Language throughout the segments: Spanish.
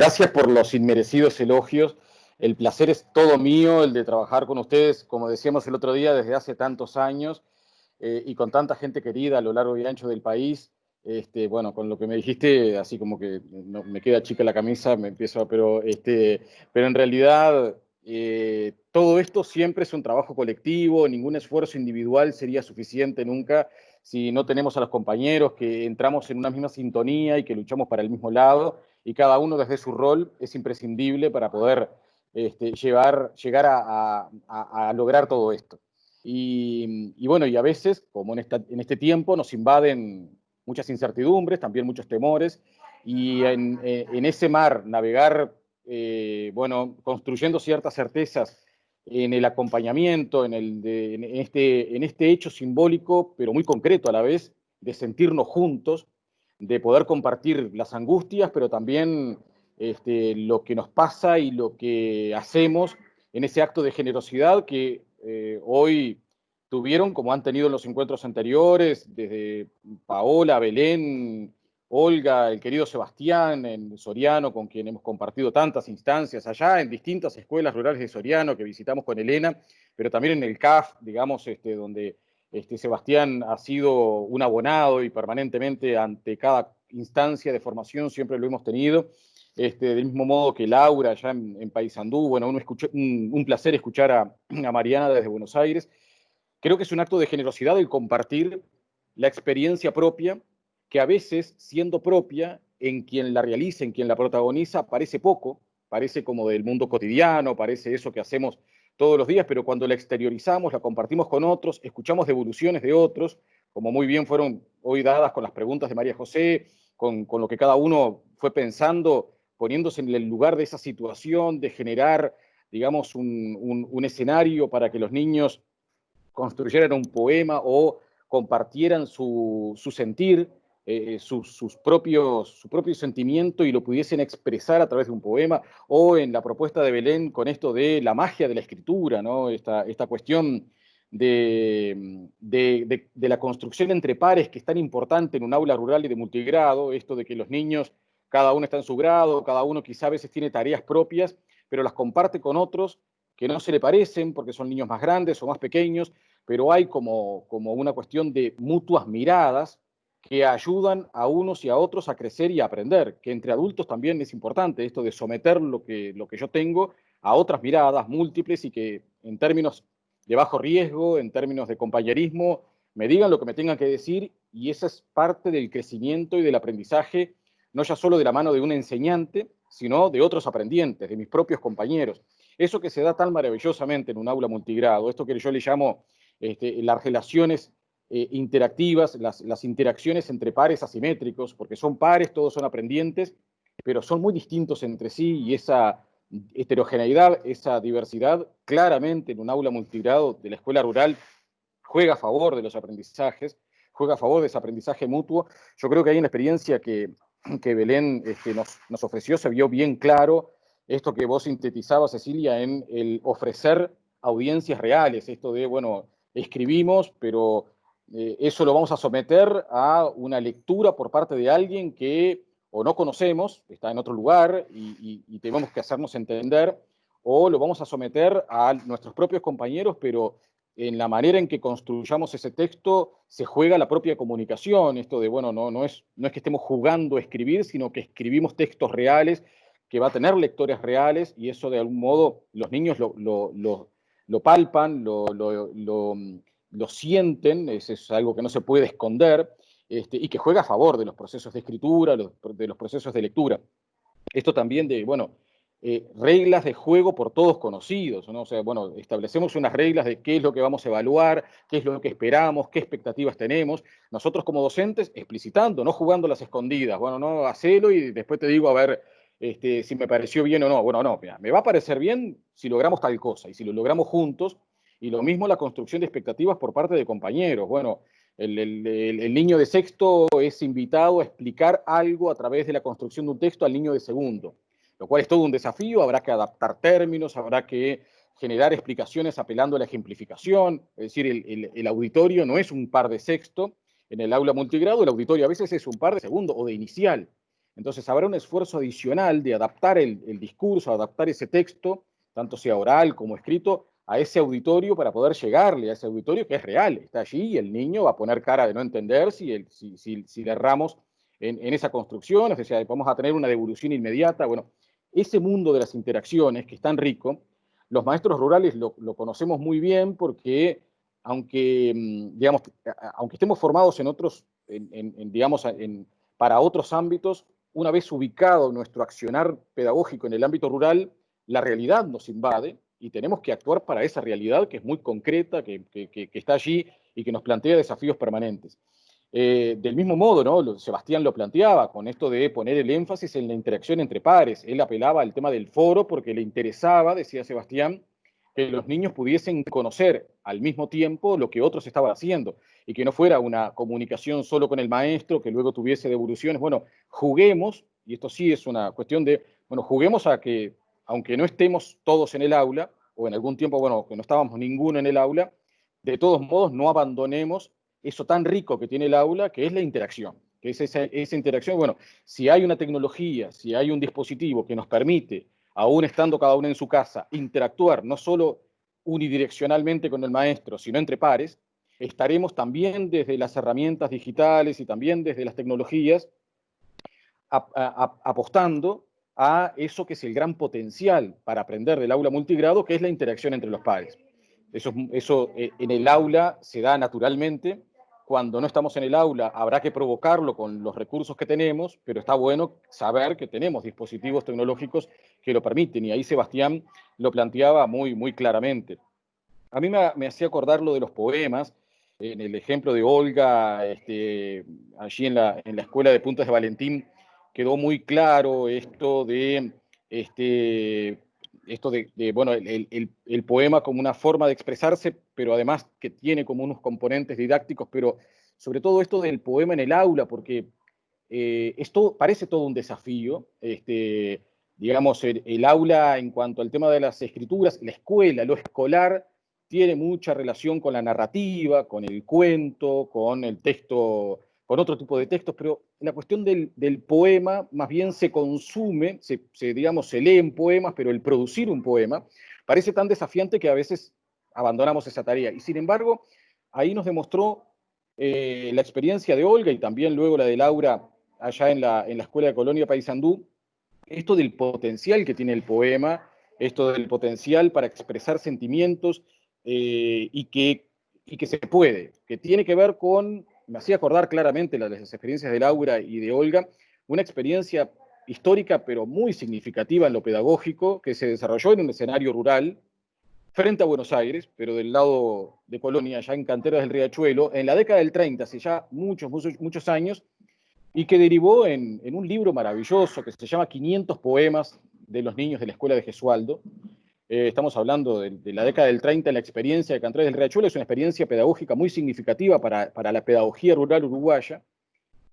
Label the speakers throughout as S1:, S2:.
S1: Gracias por los inmerecidos elogios. El placer es todo mío, el de trabajar con ustedes, como decíamos el otro día, desde hace tantos años y con tanta gente querida a lo largo y ancho del país. Bueno, con lo que me dijiste, así como que no, me queda chica la camisa, me empiezo, pero en realidad todo esto siempre es un trabajo colectivo, ningún esfuerzo individual sería suficiente nunca si no tenemos a los compañeros que entramos en una misma sintonía y que luchamos para el mismo lado, y cada uno desde su rol es imprescindible para poder llegar a lograr todo esto. Y bueno, y a veces, como en este tiempo, nos invaden muchas incertidumbres, también muchos temores, y en ese mar navegar, bueno, construyendo ciertas certezas en el acompañamiento, en este hecho simbólico, pero muy concreto a la vez, de sentirnos juntos, de poder compartir las angustias, pero también lo que nos pasa y lo que hacemos en ese acto de generosidad que hoy tuvieron, como han tenido en los encuentros anteriores, desde Paola, Belén, Olga, el querido Sebastián en Soriano, con quien hemos compartido tantas instancias allá, en distintas escuelas rurales de Soriano que visitamos con Elena, pero también en el CAF, digamos, donde Sebastián ha sido un abonado y permanentemente ante cada instancia de formación siempre lo hemos tenido. Del mismo modo que Laura allá en Paysandú, bueno, un placer escuchar a Mariana desde Buenos Aires. Creo que es un acto de generosidad el compartir la experiencia propia, que a veces, siendo propia, en quien la realiza, en quien la protagoniza, parece poco, parece como del mundo cotidiano, parece eso que hacemos todos los días, pero cuando la exteriorizamos, la compartimos con otros, escuchamos devoluciones de otros, como muy bien fueron hoy dadas con las preguntas de María José, con lo que cada uno fue pensando, poniéndose en el lugar de esa situación, de generar, digamos, un escenario para que los niños construyeran un poema o compartieran su sentir, su propio sentimiento y lo pudiesen expresar a través de un poema, o en la propuesta de Belén con esto de la magia de la escritura, ¿no? Esta cuestión de la construcción entre pares que es tan importante en un aula rural y de multigrado, esto de que los niños, cada uno está en su grado, cada uno quizá a veces tiene tareas propias, pero las comparte con otros que no se le parecen porque son niños más grandes o más pequeños, pero hay como una cuestión de mutuas miradas que ayudan a unos y a otros a crecer y a aprender, que entre adultos también es importante esto de someter lo que yo tengo a otras miradas múltiples y que en términos de bajo riesgo, en términos de compañerismo, me digan lo que me tengan que decir, y esa es parte del crecimiento y del aprendizaje, no ya solo de la mano de un enseñante, sino de otros aprendientes, de mis propios compañeros. Eso que se da tan maravillosamente en un aula multigrado, esto que yo le llamo las relaciones interactivas, las interacciones entre pares asimétricos, porque son pares, todos son aprendientes, pero son muy distintos entre sí, y esa heterogeneidad, esa diversidad, claramente en un aula multigrado de la escuela rural juega a favor de los aprendizajes, juega a favor de ese aprendizaje mutuo. Yo creo que hay una experiencia que Belén nos ofreció, se vio bien claro esto que vos sintetizabas, Cecilia, en el ofrecer audiencias reales, esto de, bueno, escribimos, pero eso lo vamos a someter a una lectura por parte de alguien que o no conocemos, está en otro lugar y tenemos que hacernos entender, o lo vamos a someter a nuestros propios compañeros, pero en la manera en que construyamos ese texto se juega la propia comunicación, esto de, bueno, no es que estemos jugando a escribir, sino que escribimos textos reales, que va a tener lectores reales, y eso de algún modo los niños lo palpan, lo sienten, es algo que no se puede esconder, y que juega a favor de los procesos de escritura, de los procesos de lectura. Esto también de, bueno, reglas de juego por todos conocidos, ¿no? O sea, bueno, establecemos unas reglas de qué es lo que vamos a evaluar, qué es lo que esperamos, qué expectativas tenemos. Nosotros como docentes, explicitando, no jugando las escondidas. Bueno, no, hacelo y después te digo, a ver, si me pareció bien o no. Bueno, no, mira, me va a parecer bien si logramos tal cosa y si lo logramos juntos. Y lo mismo la construcción de expectativas por parte de compañeros. Bueno, el niño de sexto es invitado a explicar algo a través de la construcción de un texto al niño de segundo, lo cual es todo un desafío, habrá que adaptar términos, habrá que generar explicaciones apelando a la ejemplificación, es decir, el auditorio no es un par de sexto, en el aula multigrado el auditorio a veces es un par de segundo o de inicial, Entonces habrá un esfuerzo adicional de adaptar el discurso, adaptar ese texto, tanto sea oral como escrito, a ese auditorio para poder llegarle a ese auditorio que es real, está allí y el niño va a poner cara de no entender si le erramos en esa construcción, o sea, vamos a tener una devolución inmediata. Bueno, ese mundo de las interacciones que es tan rico, los maestros rurales lo conocemos muy bien porque aunque, digamos, aunque estemos formados en otros, digamos, para otros ámbitos, una vez ubicado nuestro accionar pedagógico en el ámbito rural, la realidad nos invade y tenemos que actuar para esa realidad que es muy concreta, que está allí y que nos plantea desafíos permanentes. Del mismo modo, ¿no? Sebastián lo planteaba con esto de poner el énfasis en la interacción entre pares. Él apelaba al tema del foro porque le interesaba, decía Sebastián, que los niños pudiesen conocer al mismo tiempo lo que otros estaban haciendo y que no fuera una comunicación solo con el maestro, que luego tuviese devoluciones. Bueno, juguemos, y esto sí es una cuestión de, bueno, juguemos a que, aunque no estemos todos en el aula, o en algún tiempo, bueno, que no estábamos ninguno en el aula, de todos modos no abandonemos eso tan rico que tiene el aula, que es la interacción, que es esa interacción. Bueno, si hay una tecnología, si hay un dispositivo que nos permite, aún estando cada uno en su casa, interactuar no solo unidireccionalmente con el maestro, sino entre pares, estaremos también desde las herramientas digitales y también desde las tecnologías apostando a eso que es el gran potencial para aprender del aula multigrado, que es la interacción entre los pares. Eso en el aula se da naturalmente. Cuando no estamos en el aula habrá que provocarlo con los recursos que tenemos, pero está bueno saber que tenemos dispositivos tecnológicos que lo permiten, y ahí Sebastián lo planteaba muy, muy claramente. A mí me hacía acordar lo de los poemas, en el ejemplo de Olga, allí en la escuela de Puntas de Valentín, quedó muy claro este, bueno, el poema como una forma de expresarse, pero además que tiene como unos componentes didácticos, pero sobre todo esto del poema en el aula, porque esto parece todo un desafío, digamos, el aula en cuanto al tema de las escrituras, la escuela, lo escolar, tiene mucha relación con la narrativa, con el cuento, con el texto, con otro tipo de textos, pero la cuestión del poema más bien se consume, digamos, se leen poemas, pero el producir un poema parece tan desafiante que a veces abandonamos esa tarea. Y sin embargo, ahí nos demostró la experiencia de Olga y también luego la de Laura allá en la Escuela de Colonia Paysandú, esto del potencial que tiene el poema, esto del potencial para expresar sentimientos, y que se puede, que tiene que ver con, me hacía acordar claramente las experiencias de Laura y de Olga, una experiencia histórica pero muy significativa en lo pedagógico que se desarrolló en un escenario rural frente a Buenos Aires, pero del lado de Colonia, ya en Canteras del Riachuelo, en la década del 30, hace ya muchos, muchos, muchos años, y que derivó en un libro maravilloso que se llama 500 poemas de los niños de la escuela de Gesualdo. Estamos hablando de la década del 30, la experiencia de Canteras del Riachuelo es una experiencia pedagógica muy significativa para la pedagogía rural uruguaya,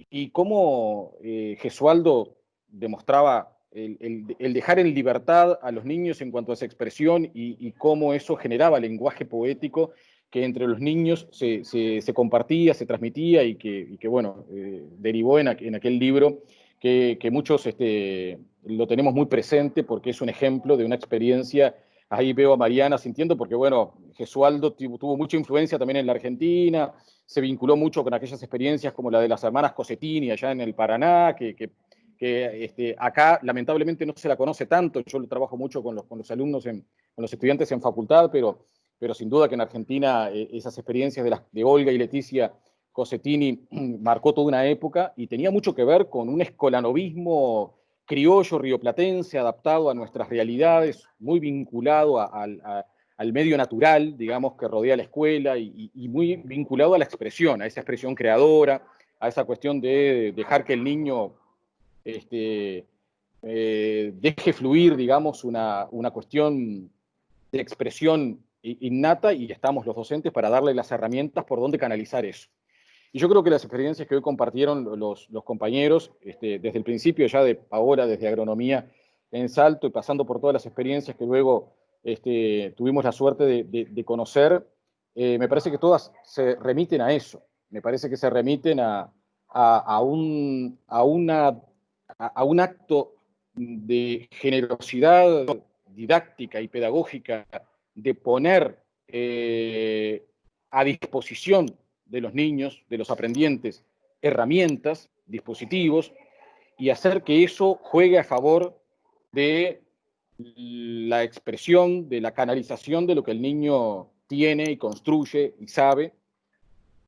S1: y cómo Gesualdo demostraba el dejar en libertad a los niños en cuanto a esa expresión y cómo eso generaba lenguaje poético que entre los niños se compartía, se transmitía y que bueno, derivó en aquel libro que muchos lo tenemos muy presente porque es un ejemplo de una experiencia. Ahí veo a Mariana sintiendo porque, bueno, Gesualdo tuvo mucha influencia también en la Argentina, se vinculó mucho con aquellas experiencias como la de las hermanas Cosetini allá en el Paraná, que acá lamentablemente no se la conoce tanto. Yo lo trabajo mucho con los alumnos, con los estudiantes en facultad, pero sin duda que en Argentina esas experiencias de Olga y Leticia Cosetini marcó toda una época y tenía mucho que ver con un escolanovismo criollo rioplatense adaptado a nuestras realidades, muy vinculado al medio natural, digamos, que rodea la escuela y muy vinculado a la expresión, a esa expresión creadora, a esa cuestión de dejar que el niño deje fluir, digamos, una cuestión de expresión innata, y estamos los docentes para darle las herramientas por donde canalizar eso. Y yo creo que las experiencias que hoy compartieron los compañeros, desde el principio ya de Paola, desde agronomía en Salto y pasando por todas las experiencias que luego tuvimos la suerte de conocer, me parece que todas se remiten a eso. Me parece que se remiten a una a un acto de generosidad didáctica y pedagógica, de poner a disposición de los niños, de los aprendientes, herramientas, dispositivos, y hacer que eso juegue a favor de la expresión, de la canalización de lo que el niño tiene y construye y sabe.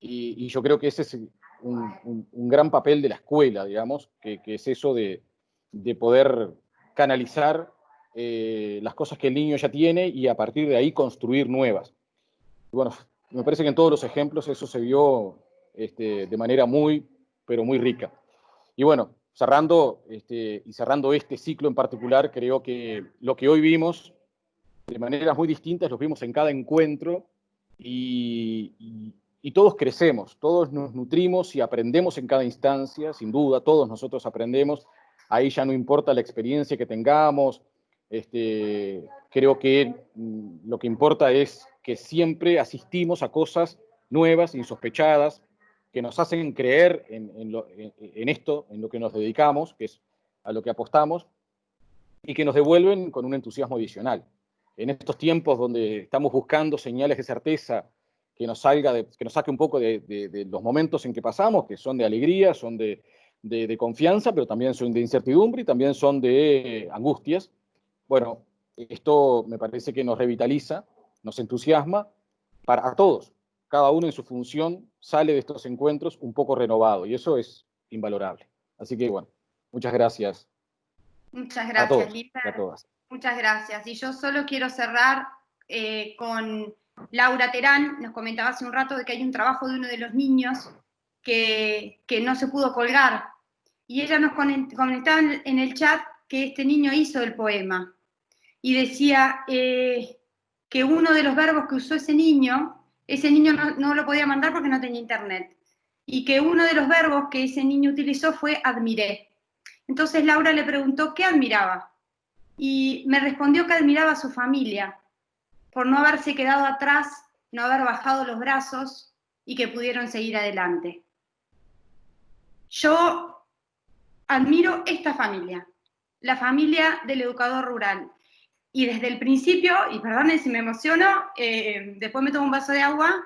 S1: Y yo creo que ese es un gran papel de la escuela, digamos, que es eso de poder canalizar las cosas que el niño ya tiene y a partir de ahí construir nuevas. Y bueno, me parece que en todos los ejemplos eso se vio de manera muy, pero muy rica. Y bueno, cerrando este ciclo en particular, creo que lo que hoy vimos de maneras muy distintas, los vimos en cada encuentro y todos crecemos, todos nos nutrimos y aprendemos en cada instancia, sin duda, todos nosotros aprendemos. Ahí ya no importa la experiencia que tengamos, creo que lo que importa es que siempre asistimos a cosas nuevas, insospechadas, que nos hacen creer en esto, en lo que nos dedicamos, que es a lo que apostamos, y que nos devuelven con un entusiasmo adicional. En estos tiempos donde estamos buscando señales de certeza que nos saque un poco de los momentos en que pasamos, que son de alegría, son de confianza, pero también son de incertidumbre y también son de angustias. Bueno, esto me parece que nos revitaliza, nos entusiasma a todos. Cada uno en su función sale de estos encuentros un poco renovado y eso es invalorable. Así que bueno, muchas gracias.
S2: Muchas
S1: A
S2: gracias,
S1: todos
S2: Lisa.
S1: y a todas.
S2: Muchas gracias. Y yo solo quiero cerrar con Laura Terán. Nos comentaba hace un rato de que hay un trabajo de uno de los niños que no se pudo colgar. Y ella nos comentaba en el chat que este niño hizo el poema. Y decía que uno de los verbos que usó ese niño no lo podía mandar porque no tenía internet. Y que uno de los verbos que ese niño utilizó fue admiré. Entonces Laura le preguntó qué admiraba. Y me respondió que admiraba a su familia, por no haberse quedado atrás, no haber bajado los brazos y que pudieron seguir adelante. Yo admiro esta familia, la familia del educador rural. Y desde el principio, y perdone si me emociono, después me tomo un vaso de agua,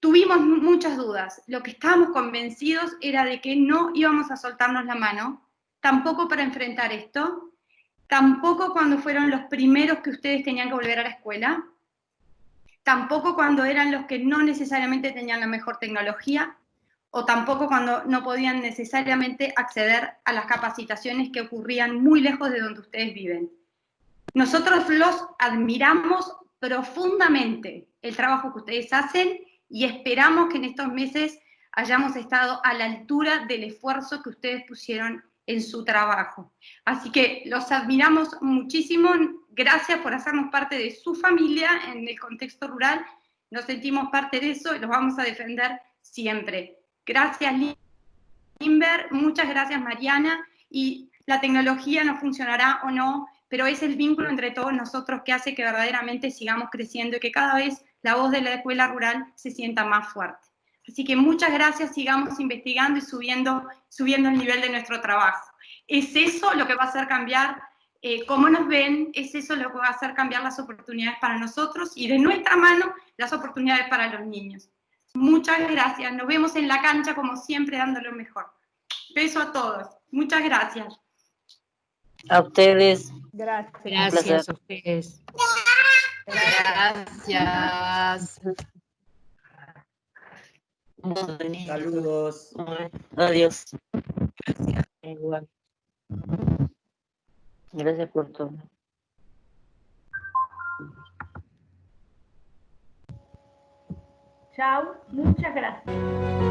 S2: tuvimos muchas dudas. Lo que estábamos convencidos era de que no íbamos a soltarnos la mano, tampoco para enfrentar esto, tampoco cuando fueron los primeros que ustedes tenían que volver a la escuela, tampoco cuando eran los que no necesariamente tenían la mejor tecnología, o tampoco cuando no podían necesariamente acceder a las capacitaciones que ocurrían muy lejos de donde ustedes viven. Nosotros los admiramos profundamente el trabajo que ustedes hacen y esperamos que en estos meses hayamos estado a la altura del esfuerzo que ustedes pusieron en su trabajo. Así que los admiramos muchísimo. Gracias por hacernos parte de su familia en el contexto rural. Nos sentimos parte de eso y los vamos a defender siempre. Gracias, Limber. Muchas gracias, Mariana. Y la tecnología no funcionará o no, pero es el vínculo entre todos nosotros que hace que verdaderamente sigamos creciendo y que cada vez la voz de la escuela rural se sienta más fuerte. Así que muchas gracias, sigamos investigando y subiendo el nivel de nuestro trabajo. Es eso lo que va a hacer cambiar cómo nos ven, es eso lo que va a hacer cambiar las oportunidades para nosotros y de nuestra mano las oportunidades para los niños. Muchas gracias, nos vemos en la cancha como siempre dando lo mejor. Beso a todos, muchas gracias.
S3: A ustedes.
S4: Gracias.
S5: Gracias a ustedes. Gracias.
S3: Saludos. Adiós.
S5: Gracias.
S3: Igual. Gracias por todo.
S4: Chao, muchas gracias.